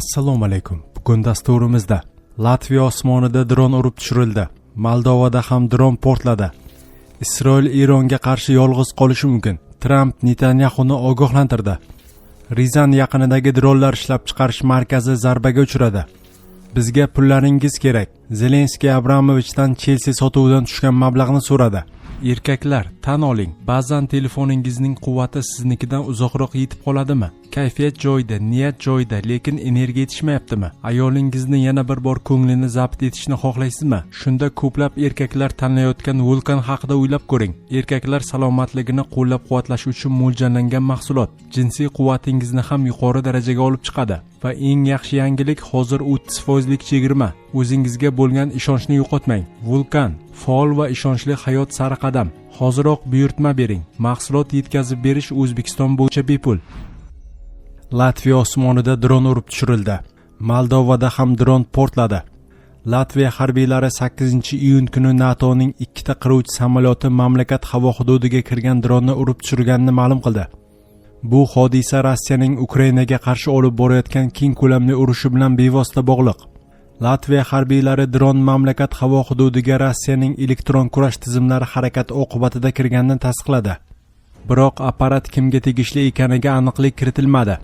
Assalomu alaykum. Bugun dasturimizda Latviya osmonida dron urib tushirildi. Moldovada ham dron portladi. Isroil Eronga qarshi yolg'iz qolishi mumkin. Tramp Netanyahuni ogohlantirdi. Rizan yaqinidagi dronlar ishlab chiqarish markazi zarbaga uchradi. Bizga pullaringiz kerak. Zelenskiy Abramovichdan Chelsea sotuvidan tushgan mablag'ni so'radi. Erkaklar, tan oling, ba'zan telefoningizning quvvati siznikidan uzoqroq yetib qoladimi? Kayfiyat joyida, niyat joyida, lekin energiya yetishmayaptimi? Ayolingizni yana bir bor ko'nglini zabt etishni xohlaysizmi? Shunda ko'plab erkaklar tanlayotgan vulkan haqida o'ylab ko'ring. Erkaklar salomatligini qo'llab-quvvatlash uchun mo'ljallangan mahsulot. Jinsiy quvvatingizni ham yuqori darajaga olib chiqadi. Va eng yaxshi yangilik hozir 30% chegirma. O'zingizga bo'lgan ishonchni yo'qotmang. Vulkan, faol va ishonchli hayot sari qadam. Hoziroq buyurtma bering. Mahsulot yetkazib berish O'zbekiston bo'yicha bepul. Latviya osmonida dron urib tushirildi. Moldovada ham dron portladi. Latviya harbiylari 8-iyun kuni NATOning ikkita qiruvchi samolyoti mamlakat havo hududiga kirgan dronni urib tushirganini ma'lum qildi. Bu hodisa Rossiyaning Ukrainaga qarshi olib borayotgan keng ko'lamli urushi bilan bevosita bog'liq. Latviya harbiylari dron mamlakat havo hududiga Rossiyaning elektron kurash tizimlari harakati oqibatida kirganini tasdiqladi. Biroq apparat kimga tegishli ekaniga aniqlik kiritilmadi.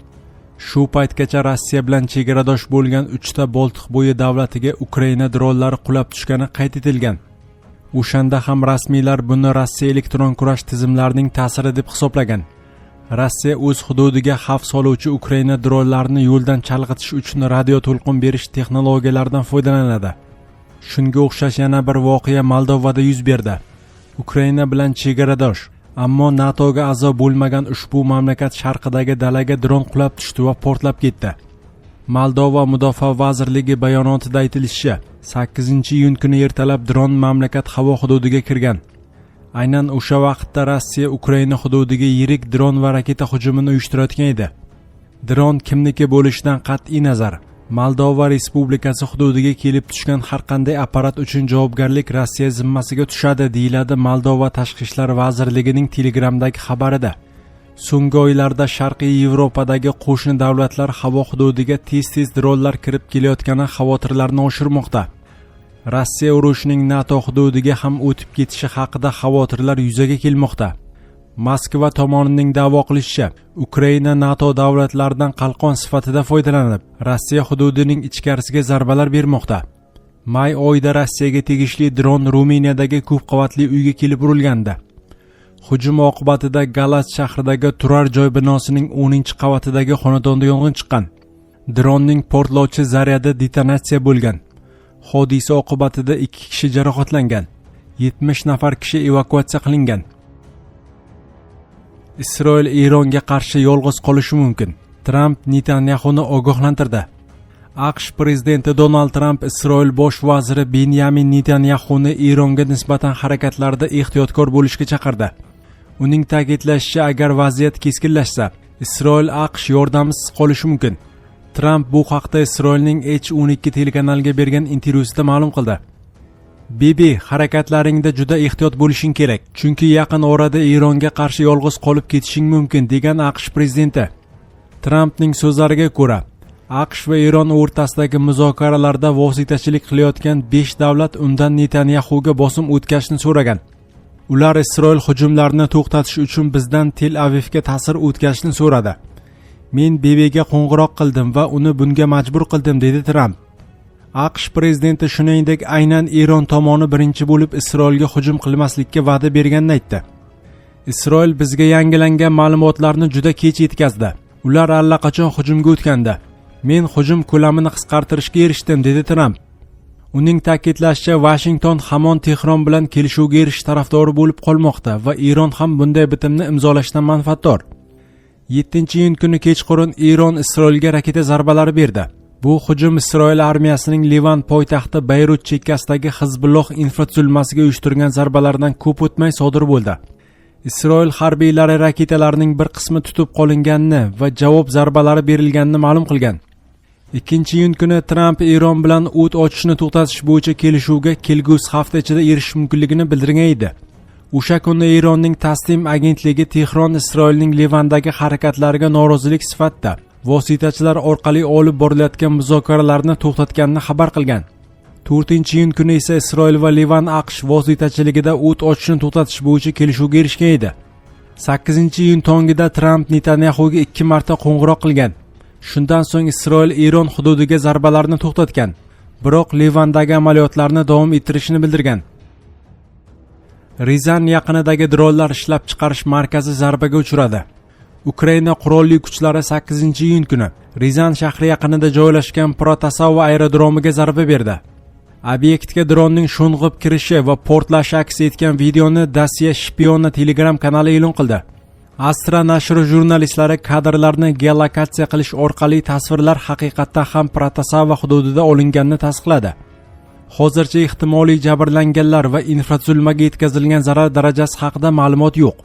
Shu paytgacha Rossiya bilan chegaradosh bo'lgan 3 ta Boltiq bo'yi davlatiga Ukraina dronlari qulab tushgani qayd etilgan. O'shanda ham rasmiylar buni Rossiya elektron kurash tizimlarining ta'siri deb hisoblagan. Rossiya o'z hududiga xavf soluvchi Ukraina dronlarini yo'ldan chalg'itish uchun radio to'lqin berish texnologiyalaridan foydalanadi. Shunga o'xshash yana bir voqea Moldovada yuz berdi. Ukraina bilan chegaradosh, ammo NATOga a'zo bo'lmagan ushbu mamlakat sharqidagi dalaga dron qulab tushdi va portlab ketdi. Moldova mudofaa vazirligi bayonotida aytilishicha, 8-iyun kuni ertalab dron mamlakat havo hududiga kirgan. Aynan o'sha vaqtda Rossiya Ukraina hududiga yirik dron va raketa hujumini uyushtirayotgan edi. Dron kimniki bo'lishidan qat'iy nazar, Moldova Respublikasi hududiga kelib tushgan har qanday apparat uchun javobgarlik Rossiya zimmasiga tushadi, deyiladi Moldova Tashqi ishlar vazirligining Telegramdagi xabarida. So'nggi oylarda Sharqiy Yevropadagi qo'shni davlatlar havo hududiga tez-tez dronlar kirib kelayotgani xavotirlarni oshirmoqda. Rossiya urushining NATO hududiga ham o'tib ketishi haqida xavotirlar yuzaga kelmoqda. Moskva tomonining da'vo qilishicha, Ukraina NATO davlatlaridan qalqon sifatida foydalanib, Rossiya hududining ichkarisiga zarbalar bermoqda. May oyida Rossiyaga tegishli dron Ruminiyadagi ko'p qavatli uyga kelib urilgandi. Hujum oqibatida Galas shahridagi turar joy binosining 10-qavatidagi xonadonda yong'in chiqqan. Dronning portlovchi zaryadi detonatsiya bo'lgan. Hodisa oqibatida 2 kishi jarohatlangan. 70 nafar kishi evakuatsiya qilingan. Isroil Eronga qarshi yolg'iz qolishi mumkin. Tramp Netanyahuni ogohlantirdi. AQSh prezidenti Donald Tramp Isroil bosh vaziri Benyamin Netanyahuni Eronga nisbatan harakatlarda ehtiyotkor bo'lishga chaqirdi. Uning ta'kidlashicha, agar vaziyat keskinlashsa, Isroil AQSh yordamsiz qolishi mumkin. Tramp bu haqda Isroilning H12 telekanaliga bergan intervyusida ma'lum qildi. Bibi, harakatlaringda juda ehtiyot bo'lishing kerak, chunki yaqin orada Eronga qarshi yolg'iz qolib ketishing mumkin, degan AQSh prezidenti. Trampning so'zlariga ko'ra, AQSh va Eron o'rtasidagi muzokaralarda vositachilik qilayotgan 5 davlat undan Netanyahuga bosim o'tkazishni so'ragan. Ular Isroil hujumlarini to'xtatish uchun bizdan Tel Avivga ta'sir o'tkazishni so'radi. Men Bibiga qo'ng'iroq qildim va uni bunga majbur qildim, dedi Tramp. AQSh prezidenti shuningdek aynan Eron tomoni birinchi bo'lib Isroilga hujum qilmaslikka va'da berganini aytdi. Isroil bizga yangilangan ma'lumotlarni juda kech yetkazdi. Ular allaqachon hujumga o'tgandi. Men hujum ko'lamini qisqartirishga erishdim, dedi Tramp. Uning ta'kidlashicha, Washington hamon Tehron bilan kelishuvga erishish tarafdori bo'lib qolmoqda va Eron ham bunday bitimni imzolashdan manfaatdor. 7-iyun kuni kechqurun Eron Isroilga raketa zarbalari berdi. Bu hujum Isroil armiyasining Livan poytaxti Bayrut chekkasidagi Hizbulloh infratuzilmasiga uyushtirgan zarbalardan ko'p o'tmay sodir bo'ldi. Isroil harbiylari raketalarning bir qismi tutib qolinganini va javob zarbalari berilganini ma'lum qilgan. 2-iyun kuni Tramp Eron bilan o't ochishni to'xtatish bo'yicha kelishuvga kelgusi hafta ichida erishish mumkinligini bildirgan edi. O'sha kuni Eronning Tasnim agentligi Tehron Isroilning Livandagi harakatlariga norozilik sifatida vositachilar orqali olib borilayotgan muzokaralarni to'xtatganini xabar qilgan. 4-iyun kuni esa Isroil va Livan AQSh vositachiligida o't ochishni to'xtatish bo'yicha kelishuvga erishgan edi. 8-iyun tongida Tramp Netanyaxuga 2 marta qo'ng'iroq qilgan. Shundan so'ng Isroil Eron hududiga zarbalarni to'xtatgan, biroq Livandagi amaliyotlarni davom ettirishini bildirgan. Rizan yaqinidagi dronlar ishlab chiqarish markazi zarbaga uchradi. Ukraina qurolli kuchlari 8-iyun kuni Rizan shahri yaqinida joylashgan Protasava aerodromiga zarba berdi. Obyektga dronning sho'ng'ib kirishi va portlashi aks etgan videoni Dacia Shpiona Telegram kanali e'lon qildi. Astra nashri jurnalistlari kadrlarni geolokatsiya qilish orqali tasvirlar haqiqatdan ham Protasava hududida olinganini tasdiqladi. Hozircha ehtimoliy jabrlanganlar va infratuzilmaga yetkazilgan zarar darajasi haqida ma'lumot yo'q.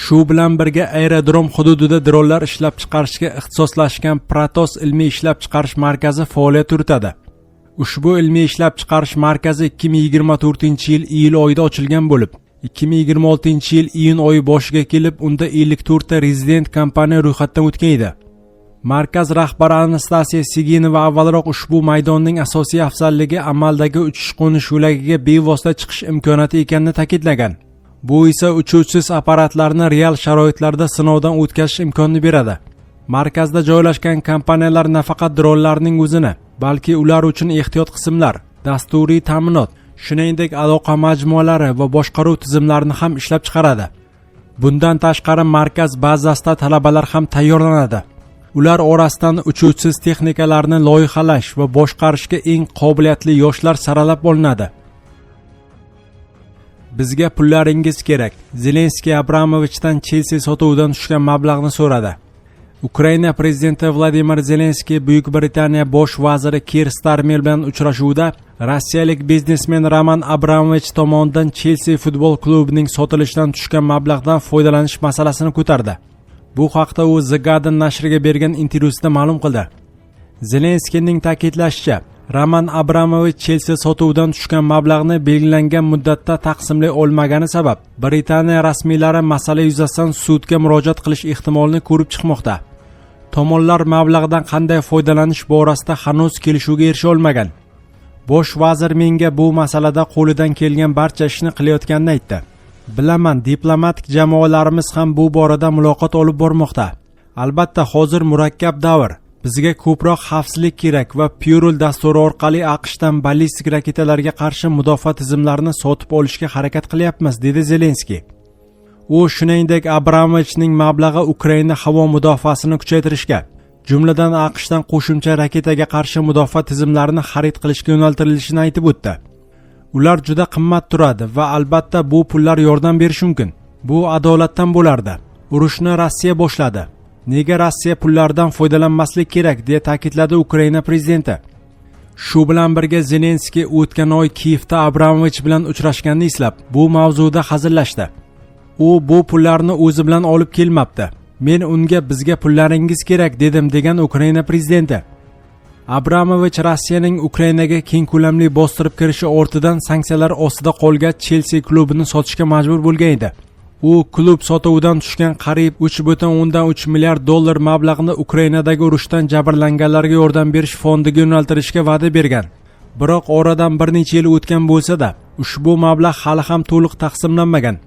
Shu bilan birga aerodrom hududida dronlar ishlab chiqarishga ixtisoslashgan Protos ilmiy ishlab chiqarish markazi faoliyat yuritadi. Ushbu ilmiy ishlab chiqarish markazi 2024-yil iyul oyida ochilgan bo'lib, 2026-yil iyun oyi boshiga kelib, unda 54 ta rezident kompaniya ro'yxatdan o'tgan edi. Markaz rahbari Anastasiya Siginova avvalroq ushbu maydonning asosiy afzalligi amaldagi uchish-qo'nish yo'lagiga bevosita chiqish imkoniyati ekanini ta'kidlagan. Bu esa uchuvchisiz apparatlarni real sharoitlarda sinovdan o'tkazish imkonini beradi. Markazda joylashgan kompaniyalar nafaqat dronlarning o'zini, balki ular uchun ehtiyot qismlar, dasturiy ta'minot, shuningdek aloqa majmualari va boshqaruv tizimlarini ham ishlab chiqaradi. Bundan tashqari markaz bazasida talabalar ham tayyorlanadi. Ular orasidan uchuvchisiz texnikalarni loyihalash va boshqarishga eng qobiliyatli yoshlar saralab olinadi. Bizga pullaringiz kerak. Zelenskiy Abramovichdan Chelsea sotuvidan tushgan mablag'ni so'radi. Ukraina prezidenti Vladimir Zelenskiy Buyuk Britaniya bosh vaziri Keir Starmer bilan uchrashuvda rossiyalik biznesmen Roman Abramovich tomonidan Chelsea futbol klubining sotilishidan tushgan mablag'dan foydalanish masalasini ko'tardi. Bu haqda u The Guardian nashriga bergan intervyusida ma'lum qildi. Zelenskiyning ta'kidlashicha, Roman Abramovich Chelsea sotuvidan tushgan mablag'ni belgilangan muddatda taqsimlay olmagani sabab Britaniya rasmiylari masala yuzasidan sudga murojaat qilish ehtimolini ko'rib chiqmoqda. Tomonlar mablag'dan qanday foydalanish borasida hanuz kelishuvga erisha olmagan. Bosh vazir menga bu masalada qo'lidan kelgan barcha ishni qilayotganini aytdi. Bilaman, diplomatik jamoalarimiz ham bu borada muloqot olib bormoqda. Albatta, hozir murakkab davr. Bizga ko'proq xavfsizlik kerak va Purul dasturi orqali AQShdan ballistik raketalarga qarshi mudofaa tizimlarini sotib olishga harakat qilyapmiz, dedi Zelenskiy. U shuningdek Abramovichning mablag'i Ukraina havo mudofaasini kuchaytirishga, jumladan AQShdan qo'shimcha raketaga qarshi mudofaa tizimlarini xarid qilishga yo'naltirilishini aytib o'tdi. Ular juda qimmat turadi va albatta bu pullar yordam berishi mumkin. Bu adolatdan bo'lardi. Urushni Rossiya boshladi. Nega Rossiya pullaridan foydalanmaslik kerak, deya ta'kidladi Ukraina prezidenti. Shu bilan birga Zelenskiy o'tgan oy Kiyevda Abramovich bilan uchrashganini eslab, bu mavzuda hazillashdi. U bu pullarni o'zi bilan olib kelmabdi. Men unga bizga pullaringiz kerak dedim, degan Ukraina prezidenti. Abramovich Rossiyaning Ukrainaga keng ko'lamli bostirib kirishi ortidan sanksiyalar ostida qolgan Chelsea klubini sotishga majbur bo'lgan edi. U klub sotuvidan tushgan qariyb 3,3 milliard dollar mablag'ni Ukrainadagi urushdan jabrlanganlarga yordam berish fondiga yo'naltirishga va'da bergan. Biroq oradan bir necha yil o'tgan bo'lsa-da, ushbu mablag' hali ham to'liq taqsimlanmagan.